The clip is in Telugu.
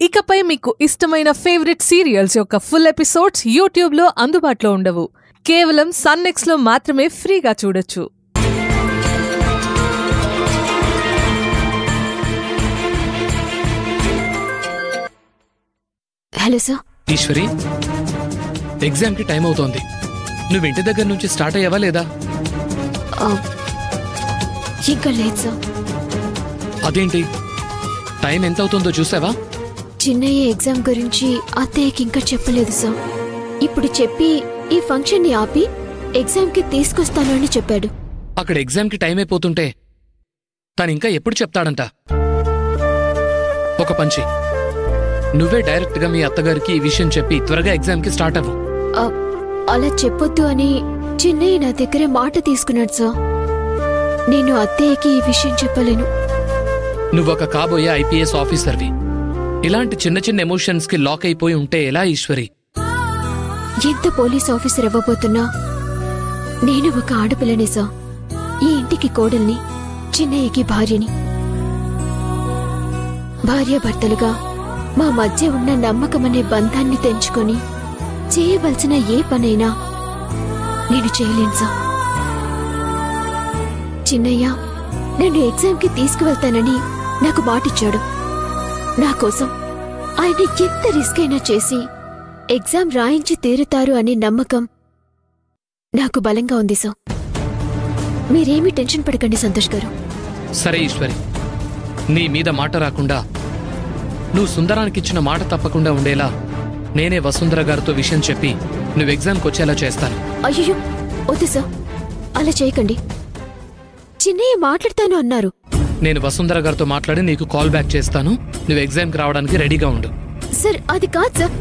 ఇకపై మీకు ఇష్టమైన ఫేవరెట్ సీరియల్స్ యొక్క ఫుల్ ఎపిసోడ్స్ యూట్యూబ్లో అందుబాటులో ఉండవు. కేవలం సన్నెక్స్లో మాత్రమే ఫ్రీగా చూడొచ్చు. Hello sir. ఈశ్వరి, ఎగ్జామ్ కి టైం అవుతోంది. నువ్వు ఇంటి దగ్గర నుంచి స్టార్ట్ అయ్యావా లేదా? ఇంకా లేదు సార్. అదేంటి, టైం ఎంత అవుతుందో చూసావా? చిన్నయ్య ఎగ్జామ్ గురించి అత్తయ్యకి ఇంకా చెప్పలేదు సార్. ఇప్పుడు చెప్పి ఈ ఫంక్షన్ ని ఆపి ఎగ్జామ్ కి తీసుకొస్తాను అని చెప్పాడు. అక్కడ ఎగ్జామ్ కి టైం అయిపోతుంటే తను ఇంకా ఎప్పుడు చెప్తాడంట? ఒక పంచి, నువ్వే డైరెక్ట్ గా మీ అత్తగారికి ఈ విషయం చెప్పి త్వరగా ఎగ్జామ్ కి స్టార్ట్ అవ్వు. అలా చెప్పొద్దు అని చిన్నయ్య నా దగ్గరే మాట తీసుకున్నాడు సార్. నేను అత్తయ్యకి ఈ విషయం చెప్పలేను. నువ్వొక కాబోయే ఐపీఎస్ ఆఫీసర్వి. ఇలాంటి చిన్న చిన్న ఎమోషన్స్ కి లాక్ అయిపోయి ఉంటే ఎలా ఈశ్వరి? ఎంత పోలీస్ ఆఫీసర్ అవ్వబోతున్నా నేను ఒక ఆడపిల్లనే సార్. ఈ ఇంటికి కోడల్ని, చిన్నయ్యకి భార్యని. భార్యాభర్తలుగా మా మధ్య ఉన్న నమ్మకమనే బంధాన్ని తెంచుకొని చేయవలసిన ఏ పనైనా నేను చేయలేను సార్. చిన్నయ్య నన్ను ఎగ్జామ్ కి తీసుకువెళ్తానని నాకు మాటిచ్చాడు. నా కోసం ఆయన ఎంత రిస్క్ అయినా చేసి ఎగ్జామ్ రాయించి తీరుతారు అనే నమ్మకం నాకు బలంగా ఉంది సార్. మీరేమీ టెన్షన్ పడకండి సంతోష్ గారు. సరే ఈశ్వరి, నీ మీద మాట రాకుండా, నువ్వు సుందరానికిచ్చిన మాట తప్పకుండా ఉండేలా నేనే వసుంధర గారితో విషయం చెప్పి నువ్వు ఎగ్జామ్కి వచ్చేలా చేస్తాను. అయ్యో వద్దు సార్, అలా చేయకండి. చిన్నయ్య మాట్లాడతాను అన్నారు. నేను వసుంధర గారితో మాట్లాడి నీకు కాల్ బ్యాక్ చేస్తాను. నువ్వు ఎగ్జామ్కి రావడానికి రెడీగా ఉండు. సార్ అది కాదు సార్.